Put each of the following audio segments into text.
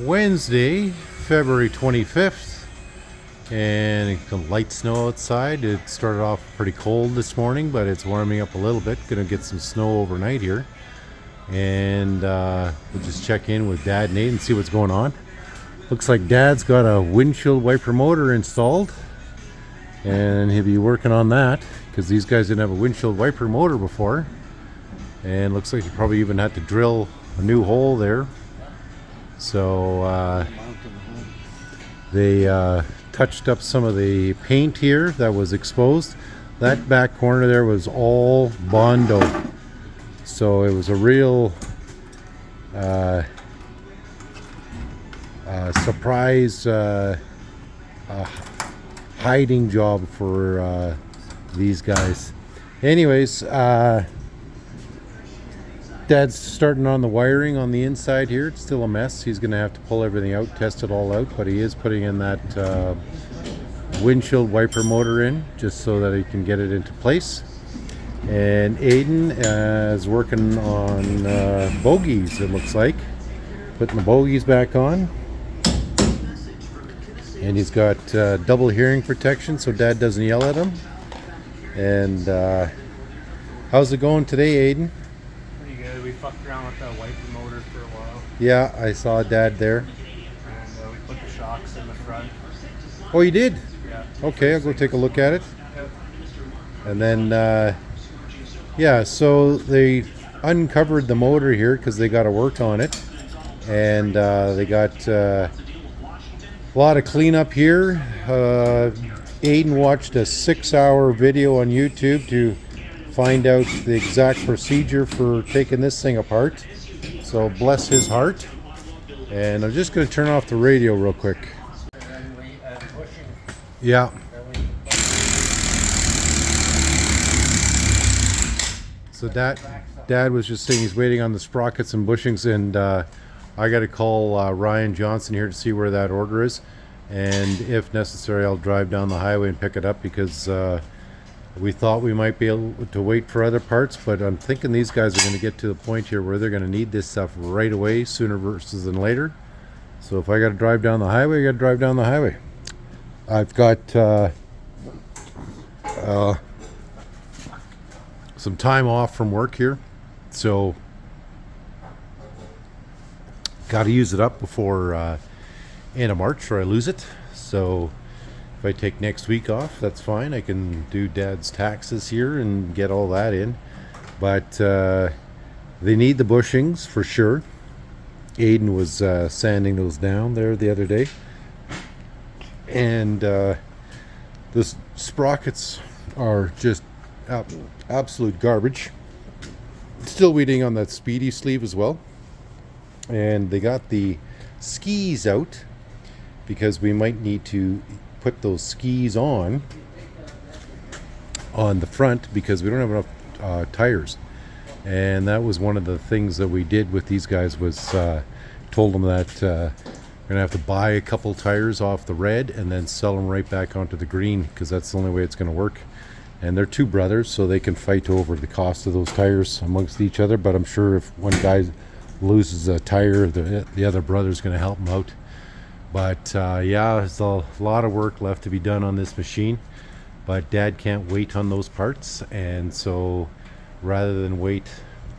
Wednesday, February 25th, and it's a light snow outside. It started off pretty cold this morning, but it's warming up a little bit. Gonna get some snow overnight here, and we'll just check in with Dad and Aidan and see what's going on. Looks like Dad's got a windshield wiper motor installed, and he'll be working on that because these guys didn't have a windshield wiper motor before, and looks like he probably even had to drill a new hole there. So they touched up some of the paint here that was exposed. That back corner there was all Bondo, so it was a real surprise hiding job for these guys. Anyways, Dad's starting on the wiring on the inside here. It's still a mess. He's going to have to pull everything out, test it all out, but he is putting in that windshield wiper motor in just so that he can get it into place. And Aidan is working on bogies, it looks like. Putting the bogies back on. And he's got double hearing protection so Dad doesn't yell at him. And how's it going today, Aidan? We fucked around with the wiper motor for a while. Yeah, I saw Dad there. And we put the shocks in the front. Oh, you did? Yeah. Okay, I'll go take a look at it. Yep. And then, yeah, so they uncovered the motor here because they got to work on it. And they got a lot of cleanup here. Aidan watched a 6-hour video on YouTube to find out the exact procedure for taking this thing apart. So bless his heart. And I'm just going to turn off the radio real quick. Yeah. So Dad was just saying he's waiting on the sprockets and bushings, and I got to call Ryan Johnson here to see where that order is. And if necessary, I'll drive down the highway and pick it up because we thought we might be able to wait for other parts, but I'm thinking these guys are going to get to the point here where they're going to need this stuff right away, sooner versus than later. So if I got to drive down the highway, I got to drive down the highway. I've got some time off from work here, so got to use it up before end of March or I lose it. So if I take next week off, that's fine. I can do Dad's taxes here and get all that in. But they need the bushings for sure. Aidan was sanding those down there the other day. And the sprockets are just absolute garbage. Still waiting on that speedy sleeve as well. And they got the skis out because we might need to put those skis on the front because we don't have enough tires. And that was one of the things that we did with these guys was told them that we're gonna have to buy a couple tires off the red and then sell them right back onto the green because that's the only way it's gonna work. And they're two brothers, so they can fight over the cost of those tires amongst each other, but I'm sure if one guy loses a tire, the other brother's gonna help him out. But yeah, there's a lot of work left to be done on this machine, but Dad can't wait on those parts, and so rather than wait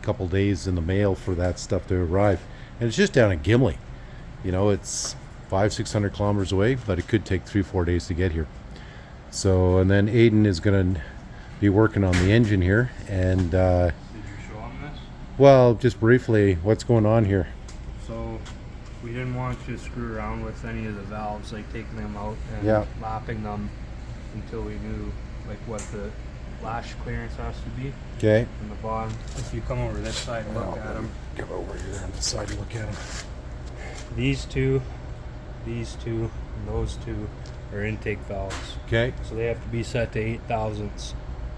a couple days in the mail for that stuff to arrive, and it's just down in Gimli, you know, it's 500-600 kilometers away, but it could take 3-4 days to get here. So, and then Aidan is gonna be working on the engine here, and Did you show him this? well, just briefly, what's going on here? So we didn't want to screw around with any of the valves, like taking them out and Yeah. lapping them until we knew like what the lash clearance has to be Okay. in the bottom. If you come over this side and look at them, Come over here on the side and look at them. these two, and those two are intake valves. Okay. So they have to be set to 8 thousandths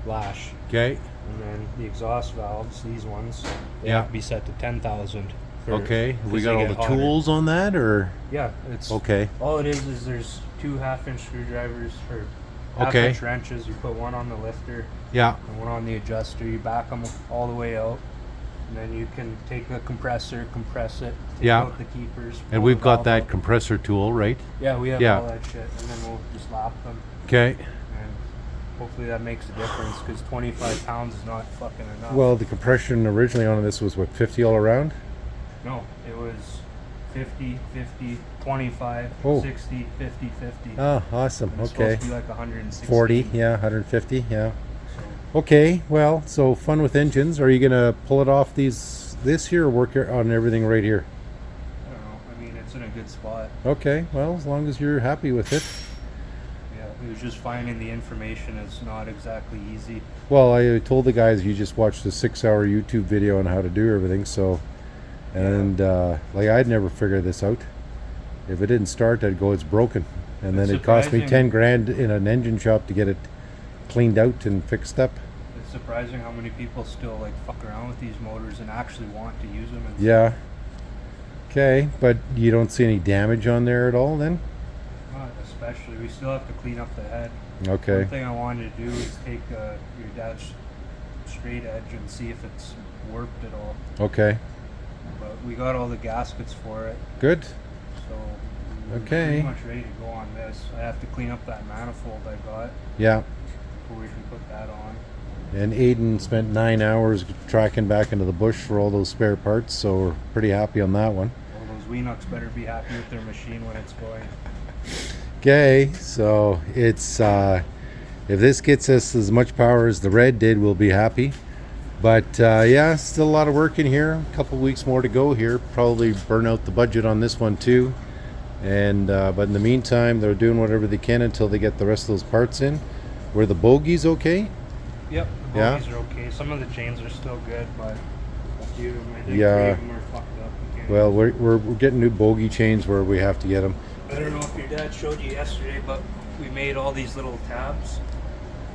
lash. Okay. And then the exhaust valves, these ones, they Yeah. have to be set to 10,000. Okay. We 'cause got they all get the hotter. tools on that, or Yeah, it's okay. all it is there's 2 half-inch screwdrivers or Okay. half-inch wrenches. You put one on the lifter Yeah. and one on the adjuster. You back them all the way out, And then you can take the compressor, compress it, take Yeah. out the keepers. And pull we've the got valve that out. compressor tool, right? Yeah, we have Yeah. all that shit, and then we'll just lap them, Okay. and hopefully that makes a difference, because 25 pounds is not fucking enough. Well, the compression originally on this was what, 50 all around? No, it was 50, 50, 25, Oh. 60, 50, 50. Oh, awesome. It's Okay. supposed to be like 160. 40, yeah, 150, yeah. So, Okay, well, so fun with engines. Are you gonna pull it off this year or work on everything right here? I don't know. I mean, it's in a good spot. Okay, well, as long as you're happy with it. Yeah, it was just finding the information is not exactly easy. Well, I told the guys you just watched a 6-hour YouTube video on how to do everything, so, and like I'd never figured this out. If it didn't start, I'd go, it's broken. And It's then it cost me surprising. 10 grand in an engine shop to get it cleaned out and fixed up. It's surprising how many people still like fuck around with these motors and actually want to use them. And Yeah. Okay, but you don't see any damage on there at all then? not especially. We still have to clean up the head. Okay. One thing I wanted to do is take your dad's straight edge and see if it's warped at all. Okay. But we got all the gaskets for it, Good. so we're Okay. pretty much ready to go on this. I have to clean up that manifold I got Yeah. before we can put that on. And Aidan spent 9 hours tracking back into the bush for all those spare parts, so we're pretty happy on that one. All those Weenoks better be happy with their machine when it's going. Okay, so it's if this gets us as much power as the red did, we'll be happy. But yeah, still a lot of work in here. A couple weeks more to go here. Probably burn out the budget on this one too. And but in the meantime, they're doing whatever they can until they get the rest of those parts in. Were the bogies okay? Yep, the Yeah? bogies are okay. Some of the chains are still good, but a few of them, I think Yeah. 3 of them are fucked up. We can't- Well, we're getting new bogie chains where we have to get them. I don't know if your dad showed you yesterday, but we made all these little tabs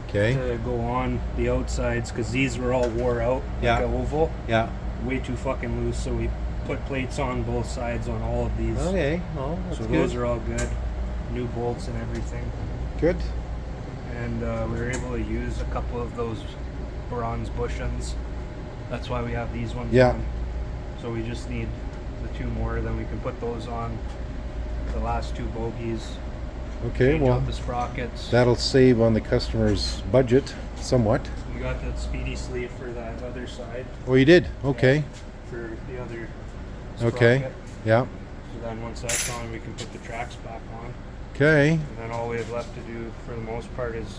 Okay. to go on the outsides because these were all wore out, Yeah. like a oval, Yeah. way too fucking loose. So we put plates on both sides on all of these. Okay. Well, that's So good. those are all good, new bolts and everything. Good. And we were able to use a couple of those bronze bushings. That's why we have these ones Yeah. on. So we just need the 2 more, then we can put those on the last 2 bogies. Okay. Change Well, out the sprockets. that'll save on the customer's budget somewhat. We got that speedy sleeve for that other side, Oh, you did? Okay. for the other Okay. sprocket. Yeah. So then once that's on, we can put the tracks back on. Okay. And then all we have left to do for the most part is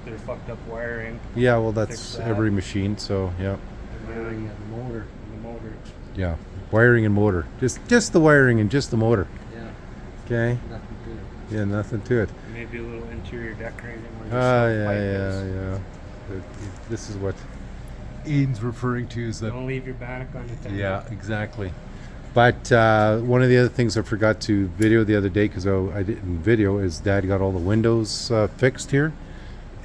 their fucked up wiring Yeah, well, Fix that's that. every machine, so yeah. and wiring and the motor. And the motor. Yeah. Wiring and motor. Just the wiring and just the motor. Yeah, Okay. nothing to it. Yeah, nothing to it. Maybe a little interior decorating where the Ah, stovepipe yeah, is. yeah. This is what Aidan's referring to is that. Don't leave your bannock on the table. Yeah, exactly. But one of the other things I forgot to video the other day because I didn't video is Dad got all the windows fixed here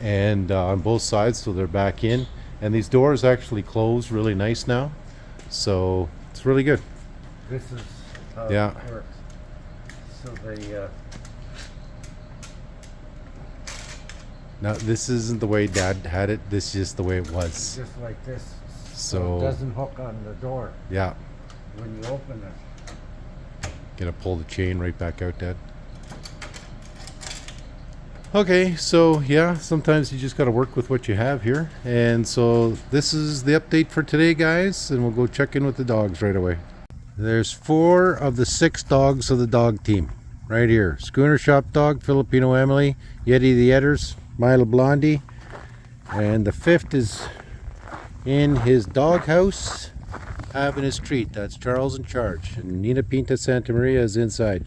and on both sides, so they're back in. And these doors actually close really nice now, so it's really good. This is how Yeah. it works. So they, Now this isn't the way Dad had it. This is just the way it was. just like this. So- it doesn't hook on the door Yeah. when you open it. Gonna pull the chain right back out, Dad. Okay, so yeah, sometimes you just gotta work with what you have here. And so this is the update for today, guys, and we'll go check in with the dogs right away. There's 4 of the 6 dogs of the dog team right here. Schooner Shop Dog, Filipino Emily, Yeti the Edders, Milo Blondie, and the 5th is in his doghouse having his treat. That's Charles in charge, and Nina Pinta Santa Maria is inside.